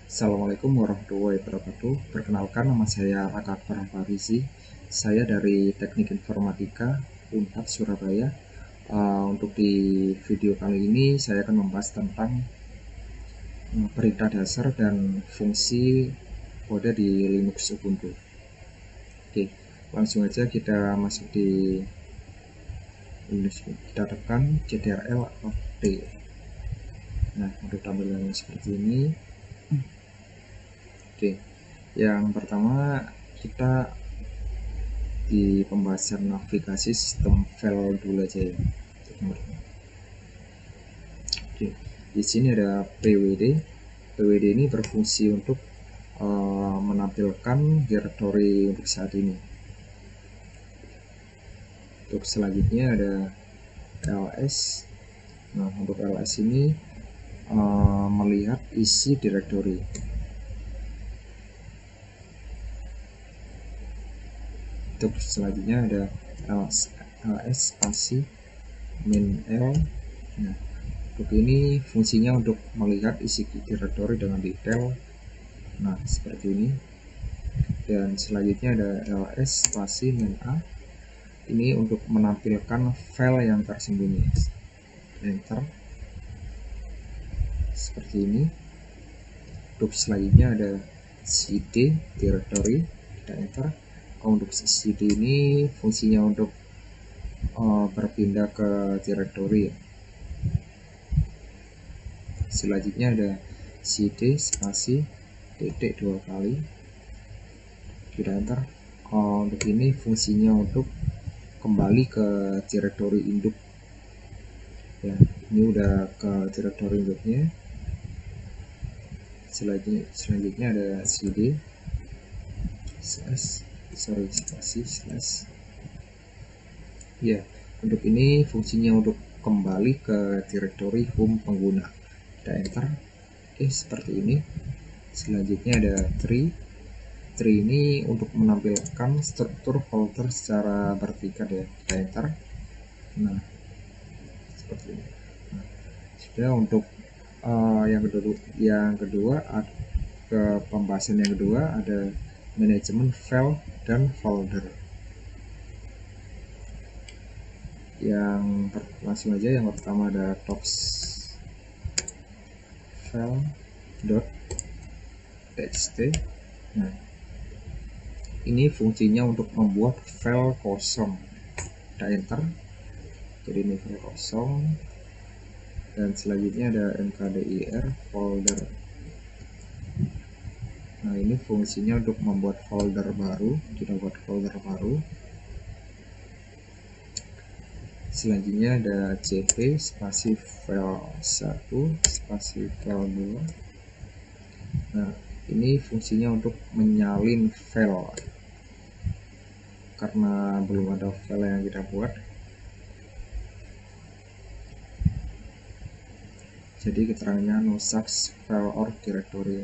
Assalamualaikum warahmatullahi wabarakatuh. Perkenalkan, nama saya Raka Akbar Farizi. Saya dari Teknik Informatika Unpad Surabaya. Untuk di video kali ini saya akan membahas tentang perintah dasar dan fungsi kode di Linux Ubuntu. Oke, langsung aja kita masuk di Linux. Kita tekan ctrl alt T. Nah, untuk tampilan seperti ini. Oke, yang pertama kita di pembahasan navigasi sistem file dulu aja ya. Oke, di sini ada PWD. PWD ini berfungsi untuk menampilkan directory untuk saat ini. Untuk selanjutnya ada ls. Nah, untuk ls ini melihat isi directory. Untuk selanjutnya ada ls spasi min l. Nah, untuk ini fungsinya untuk melihat isi directory dengan detail. Nah, seperti ini. Dan selanjutnya ada ls spasi min a. Ini untuk menampilkan file yang tersembunyi. Enter. Seperti ini. Untuk selanjutnya ada cd directory. Kita enter. Untuk cd ini fungsinya untuk berpindah ke directory. Selanjutnya ada cd spasi titik 2 kali. Kita enter. Untuk ini fungsinya untuk kembali ke directory induk ya. Ini udah ke directory induknya. Selanjutnya ada cd spasi slash ya. Untuk ini fungsinya untuk kembali ke directory home pengguna. Kita enter. Oke, seperti ini. Selanjutnya ada tree ini untuk menampilkan struktur folder secara vertikal ya. Kita enter. Nah, seperti ini. Nah, sudah. Untuk yang kedua ke pembahasan yang kedua ada manajemen file dan folder. Langsung aja, yang pertama ada tops file.txt. Nah, ini fungsinya untuk membuat file kosong. Kita enter. Jadi ini file kosong. Dan selanjutnya ada mkdir folder. Nah, ini fungsinya untuk membuat folder baru. Kita buat folder baru. Selanjutnya ada cp spasi file 1 spasi file 2. Nah, ini fungsinya untuk menyalin file karena belum ada file yang kita buat. Jadi keterangannya no such file or directory.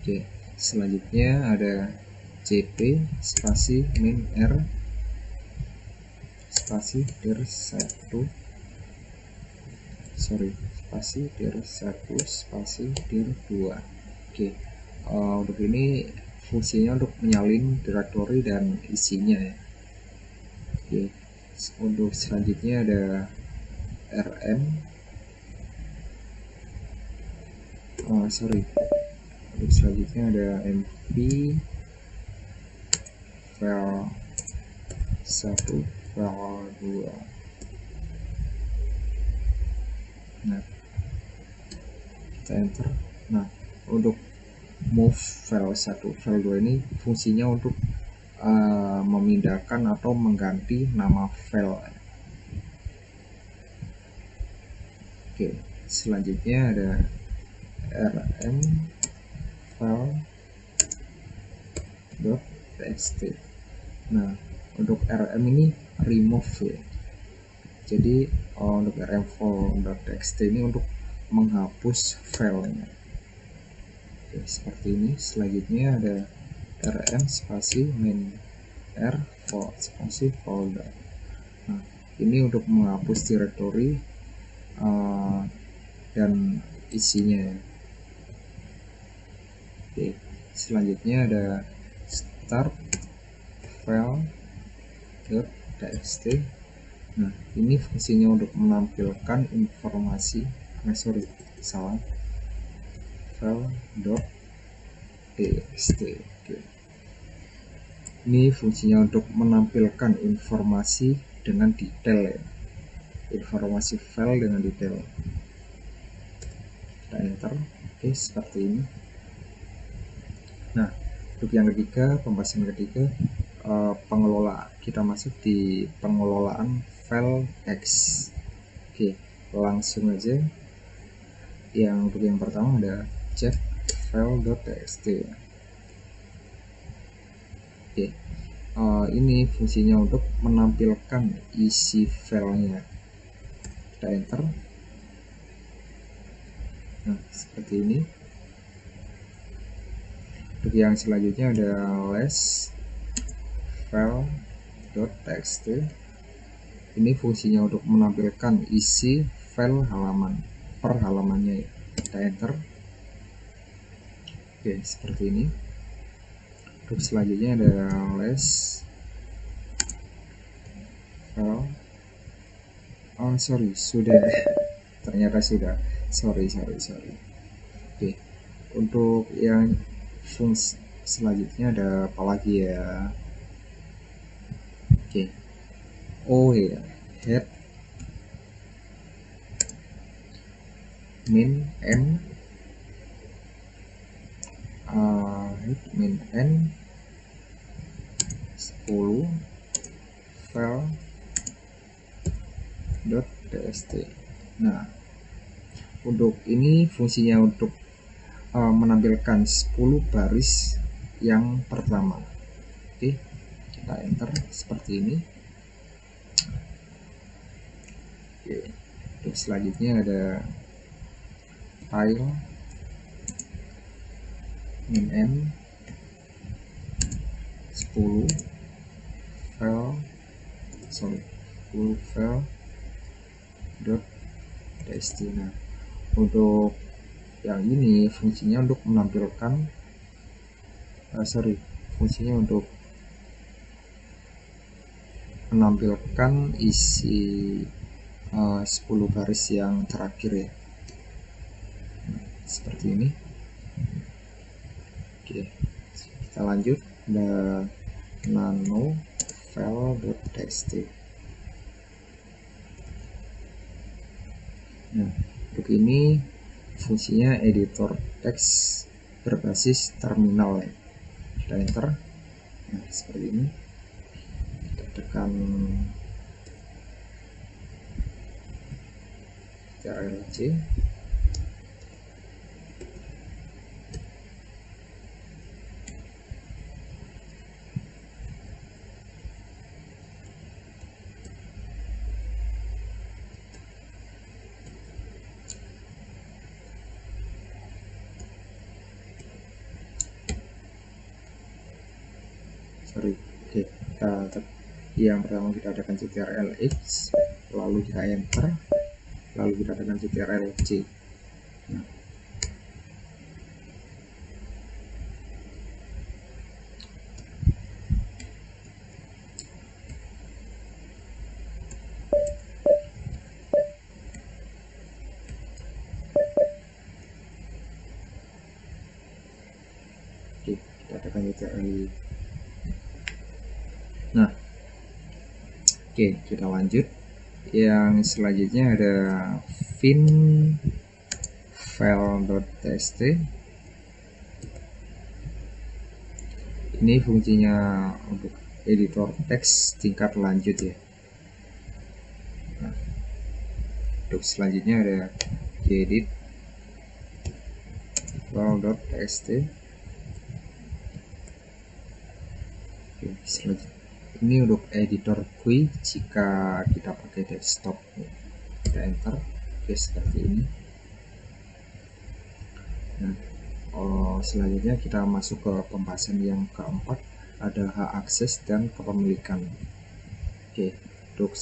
Oke, selanjutnya ada cp spasi min r spasi dir 1 spasi dir 1 spasi dir 2. Oke, untuk ini fungsinya untuk menyalin directory dan isinya ya. Oke, untuk selanjutnya ada rm untuk selanjutnya ada mp file 1 file 2. Nah, kita enter. Nah, untuk move file 1 file 2 ini fungsinya untuk memindahkan atau mengganti nama file. Oke, selanjutnya ada rm file.txt. Nah, untuk rm ini remove ya. Jadi untuk rm file.txt ini untuk menghapus filenya. Oke, seperti ini. Selanjutnya ada rm spasi min r spasi folder. Nah, ini untuk menghapus directory dan isinya. Oke, selanjutnya ada start file.txt. Nah, ini fungsinya untuk menampilkan informasi, salah, file.txt. Oke. Ini fungsinya untuk menampilkan informasi dengan detail ya. Informasi file dengan detail. Kita enter. Oke, seperti ini. Nah, untuk yang ketiga, pembahasan ketiga, pengelola. Kita masuk di pengelolaan file text. Oke, langsung aja. Untuk yang pertama ada check file.txt. Oke, ini fungsinya untuk menampilkan isi filenya. Kita enter. Nah, seperti ini. Untuk yang selanjutnya ada less file.txt. Ini fungsinya untuk menampilkan isi file halaman per halamannya ya. Kita enter. Oke, seperti ini. Untuk selanjutnya ada less file. Sudah. Ternyata sudah. Sorry. Oke. Untuk yang fungsi selanjutnya ada apa lagi ya? Oke. Oh ya, head min n min n 10 file.txt. Nah, untuk ini fungsinya untuk menampilkan 10 baris yang pertama. Oke, kita enter seperti ini. Oke, untuk selanjutnya ada file min n 10 file.txt. Nah, untuk yang ini fungsinya untuk menampilkan fungsinya untuk menampilkan isi 10 baris yang terakhir ya. Nah, seperti ini. Oke, kita lanjut. Ada nano file.txt. Nah, untuk ini fungsinya editor teks berbasis terminal ya. Kita enter. Nah, seperti ini. Kita tekan CTRL-C. Oke, yang pertama kita tekan CTRL-X, lalu kita enter, lalu kita tekan CTRL-C. Nah, oke, kita tekan CTRL. Nah, oke, kita lanjut. Yang selanjutnya ada fin file.txt. Ini fungsinya untuk editor teks tingkat lanjut ya. Nah, untuk selanjutnya ada gedit file.txt. Oke, selanjutnya ini untuk editor GUI jika kita pakai desktop. Kita enter. Oke, seperti ini. Nah, selanjutnya kita masuk ke pembahasan yang keempat, ada hak akses dan kepemilikan. Oke, untuk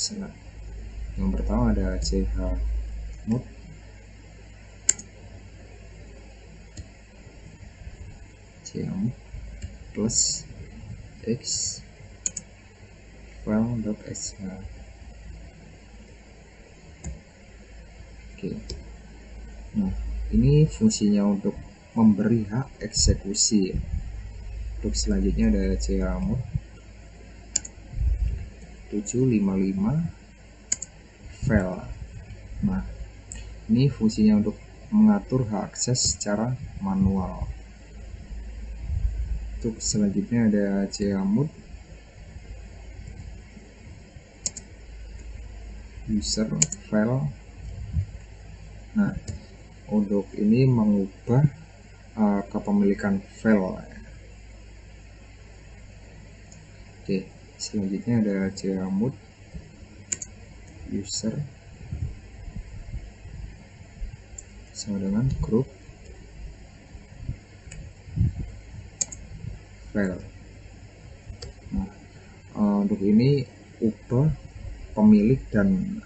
yang pertama ada chmod. cmod plus x file.sh. Oke. Nah, ini fungsinya untuk memberi hak eksekusi. Untuk selanjutnya ada cmod 755 file. Nah, ini fungsinya untuk mengatur hak akses secara manual. Untuk selanjutnya ada cmod user file. Nah, untuk ini mengubah kepemilikan file. Oke, selanjutnya ada cmod user sama dengan group file. Nah, untuk ini ubah pemilik dan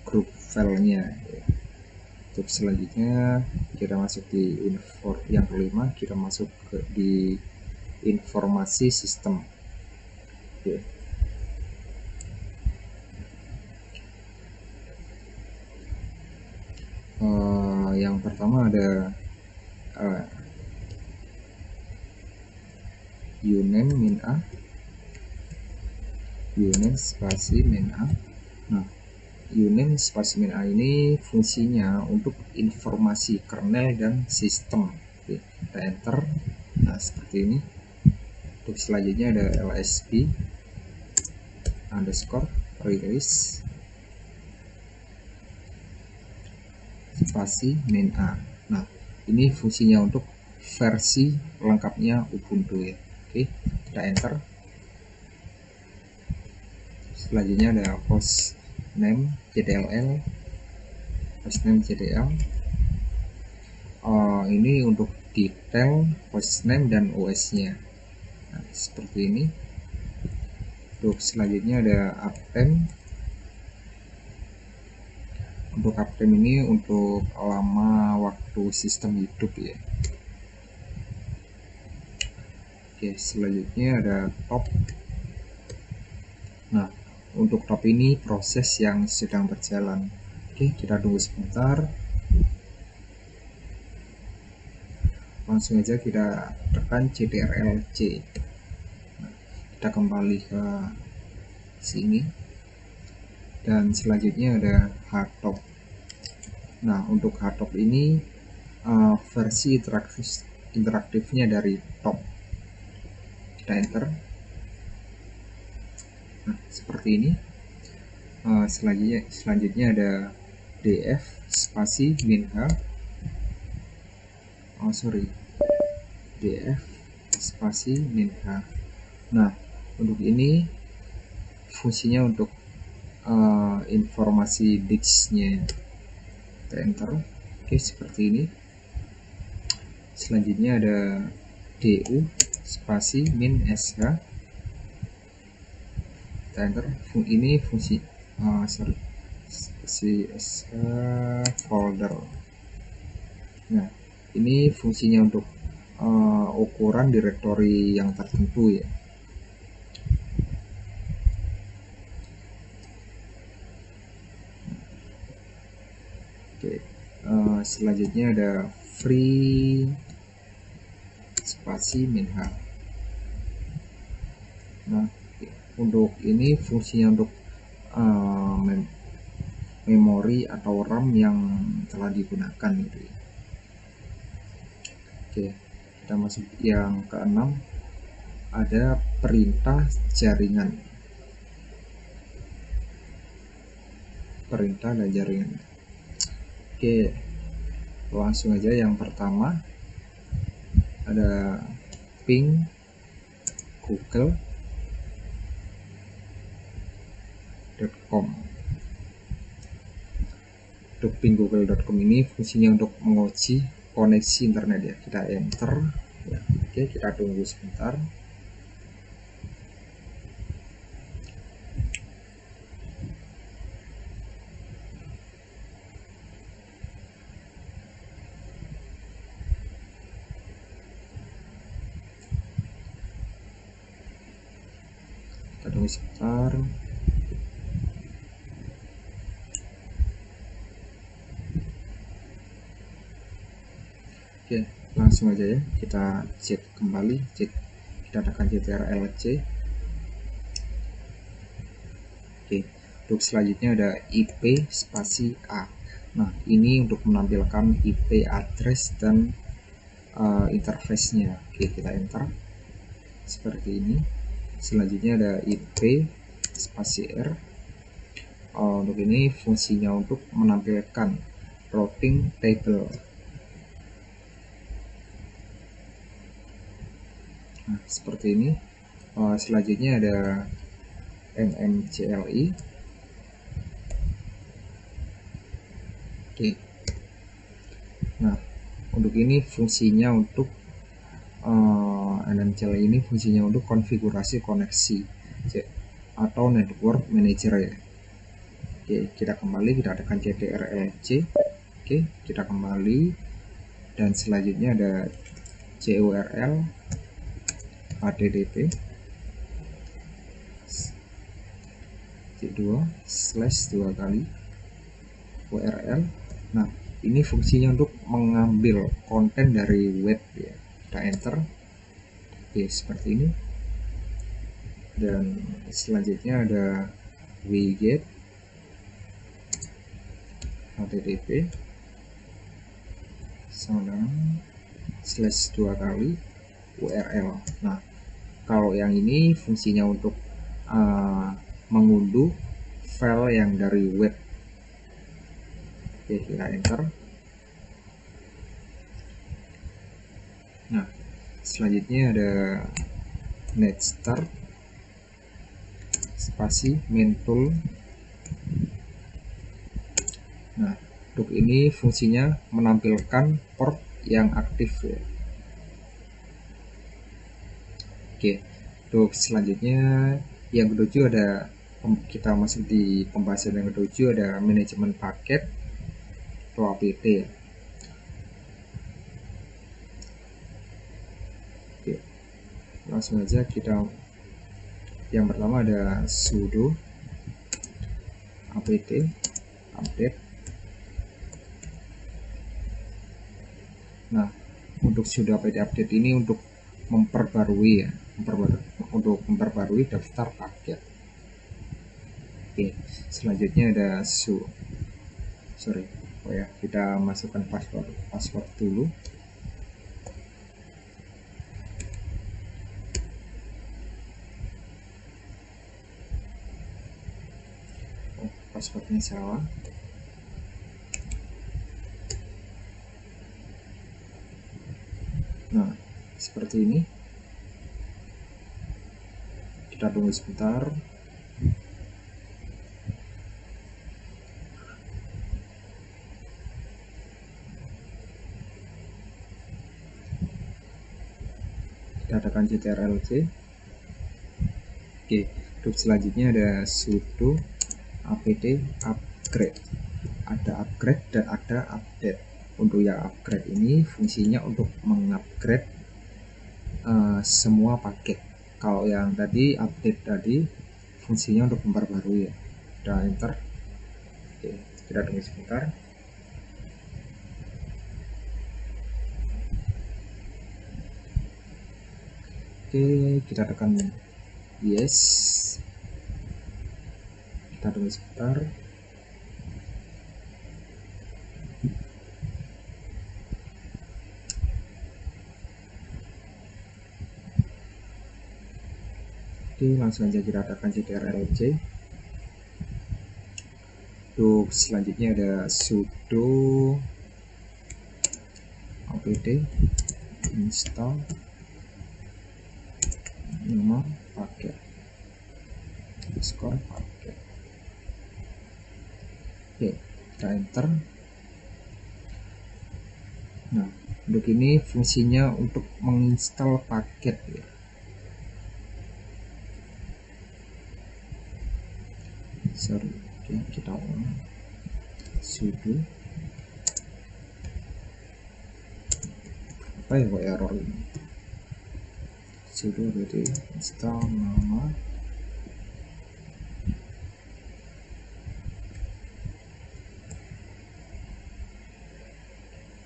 grup filenya. Untuk selanjutnya kita masuk di info yang kelima, kita masuk di informasi sistem. Oke. Yang pertama ada uname min a, uname spasi min a. Nah, uname spasi min a ini fungsinya untuk informasi kernel dan sistem. Oke, kita enter. Nah, seperti ini. Untuk selanjutnya ada lsp underscore release spasi min a. Nah, ini fungsinya untuk versi lengkapnya Ubuntu ya. Oke, kita enter. Selanjutnya ada hostname JDLL, hostname JDL. Ini untuk detail hostname dan OS-nya. Nah, seperti ini. Untuk selanjutnya ada uptime. Untuk uptime ini untuk lama waktu sistem hidup ya. Oke, selanjutnya ada top. Nah, untuk top ini proses yang sedang berjalan. Oke, kita tunggu sebentar. Langsung aja kita tekan CTRL-C. Nah, kita kembali ke sini. Dan selanjutnya ada hardtop. Nah, untuk hardtop ini versi interaktifnya dari top. Kita enter. Nah, seperti ini. Selanjutnya ada df spasi min h. df spasi min h. Nah, untuk ini fungsinya untuk informasi disk-nya. Kita enter. Oke, seperti ini. Selanjutnya ada du spasi min sh. Kita enter. Ini fungsi sh folder. Nah, ini fungsinya untuk ukuran direktori yang tertentu ya. Oke, selanjutnya ada free spasi min h. Nah, untuk ini fungsinya untuk memori atau RAM yang telah digunakan gitu ya. Oke, kita masuk yang keenam, ada perintah jaringan. Perintah dan jaringan. Oke, langsung aja yang pertama ada ping google.com. Untuk ping google.com ini fungsinya untuk menguji koneksi internet ya. Kita enter ya. Oke, kita tunggu sebentar. tunggu sebentar. Oke, langsung aja ya, kita cek kembali, kita tekan ctrl-c. Oke, untuk selanjutnya ada IP spasi A. Nah, ini untuk menampilkan IP address dan interface-nya. Oke, kita enter seperti ini. Selanjutnya ada IP spasi R. Untuk ini fungsinya untuk menampilkan routing table. Nah, seperti ini. Selanjutnya ada mmcli. Oke. Nah, untuk ini fungsinya untuk mmcli ini fungsinya untuk konfigurasi koneksi atau network manager ya. Oke, kita kembali, kita tekan ctrl-c. Oke, kita kembali, dan selanjutnya ada curl http c2/2 kali url. Nah, ini fungsinya untuk mengambil konten dari web ya. Kita enter. Oke, seperti ini. Dan selanjutnya ada wget http /2 kali url. Nah, kalau yang ini fungsinya untuk mengunduh file yang dari web. Oke, kita enter. Nah, selanjutnya ada netstart spasi main tool. Nah, untuk ini fungsinya menampilkan port yang aktif ya. Oke, untuk selanjutnya yang ketujuh ada, kita masuk di pembahasan yang ketujuh, ada manajemen paket atau apt ya. Oke, langsung aja kita, yang pertama ada sudo apt update. Nah, untuk sudo apt update ini untuk memperbarui ya, untuk memperbarui daftar paket. Oke, selanjutnya ada kita masukkan password dulu. Passwordnya salah. Nah, seperti ini. Kita tunggu sebentar. Kita tekan ctrl-c. Oke, untuk selanjutnya ada sudo apt upgrade. Ada upgrade dan ada update. Untuk yang upgrade ini fungsinya untuk mengupgrade semua paket. Kalau yang tadi update tadi fungsinya untuk memperbarui ya. Kita enter. Oke, kita tunggu sebentar. Oke, kita tekan yes. Kita tunggu sebentar. Oke, langsung aja kita tekan ctrl-c. Untuk selanjutnya ada sudo apt install nama paket paket. Oke, kita enter. Nah, untuk ini fungsinya untuk menginstal paket ya. Oke, kita ulang. Sudo apa ya kok error ini? Sudo apt install nama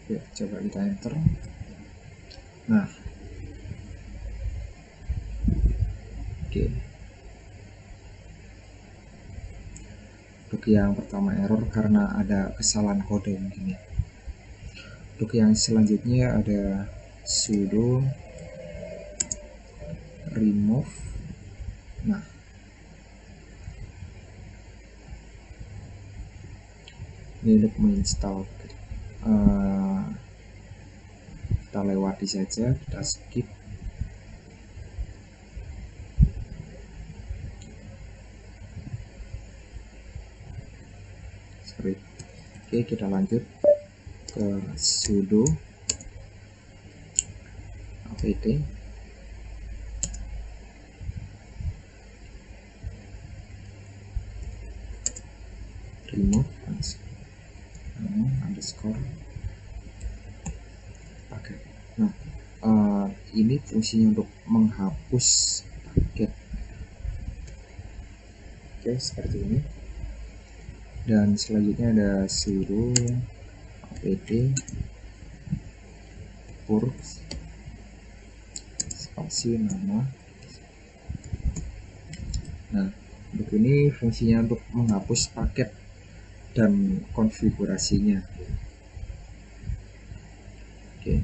Ya, coba kita enter. Nah, oke. Untuk yang pertama error karena ada kesalahan kode mungkin ya. Untuk yang selanjutnya ada sudo remove. Nah, ini untuk menginstal. Kita lewati saja, kita skip. Sorry. Oke, kita lanjut ke sudo apt remove underscore. Oke. Nah, ini fungsinya untuk menghapus paket. Oke, seperti ini. Dan selanjutnya ada sudo apt purge spasi nama. Nah, untuk ini fungsinya untuk menghapus paket dan konfigurasinya. Oke,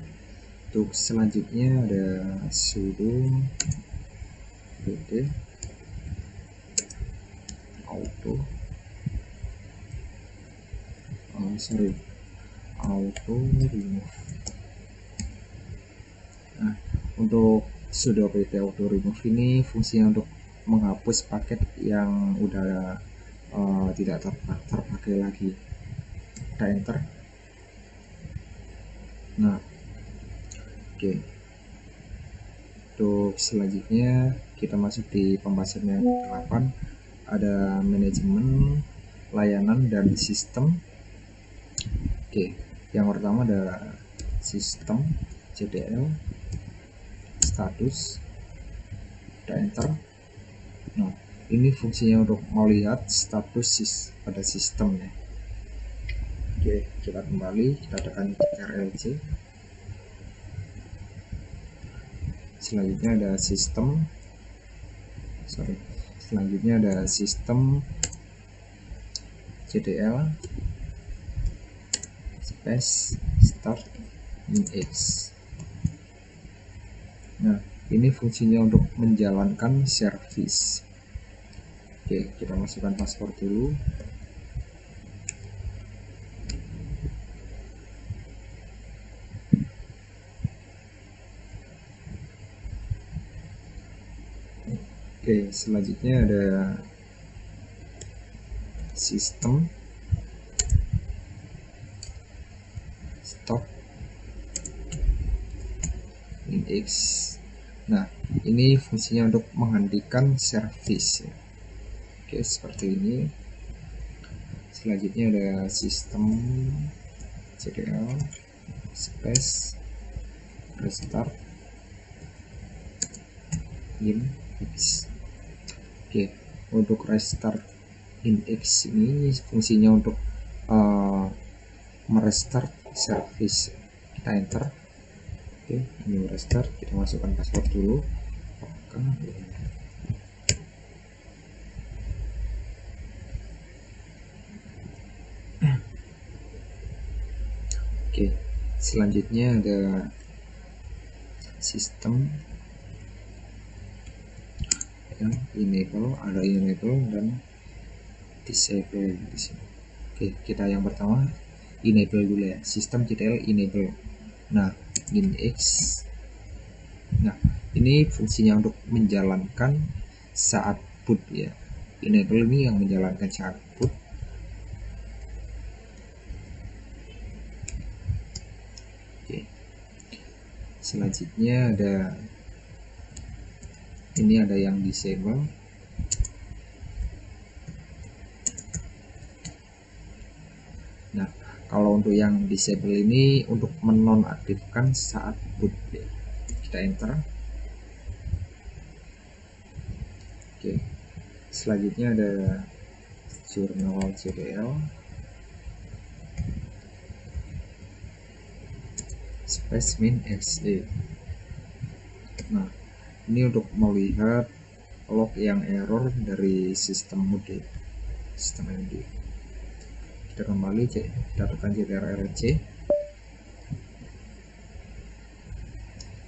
untuk selanjutnya ada sudo apt auto remove. Nah, untuk sudo apt auto remove ini fungsinya untuk menghapus paket yang udah tidak terpakai lagi. Kita enter. Nah, oke. Untuk selanjutnya kita masuk di pembahasan yang 8, ada manajemen, layanan, dan sistem. Oke, yang pertama ada sistem CTL status. Kita enter. Nah, ini fungsinya untuk melihat status pada sistem ya. Oke, kita kembali, kita tekan RLC. Selanjutnya ada sistem. Selanjutnya ada sistem CTL space start inx. Nah, ini fungsinya untuk menjalankan service. Oke, kita masukkan password dulu. Oke, selanjutnya ada sistem stop inx. Nah, ini fungsinya untuk menghentikan service. Oke, seperti ini. Selanjutnya ada sistem CTL space restart inx. Oke, untuk restart inx ini fungsinya untuk merestart service. Kita enter. Oke, ini restart. Kita masukkan password dulu. Oke, selanjutnya ada sistem yang enable, ada enable dan disable di sini. Oke, kita yang pertama enable dulu ya, sistem CTL enable. Nah, inx. Nah, ini fungsinya untuk menjalankan saat boot ya. Enable ini yang menjalankan saat boot. Oke. Selanjutnya ada ini, ada yang disable. Nah, kalau untuk yang disable ini untuk menonaktifkan saat boot ya. Kita enter. Oke, selanjutnya ada journal CTL. space min se. Nah, ini untuk melihat log yang error dari sistem md. Kita kembali kita tekan ctrl C,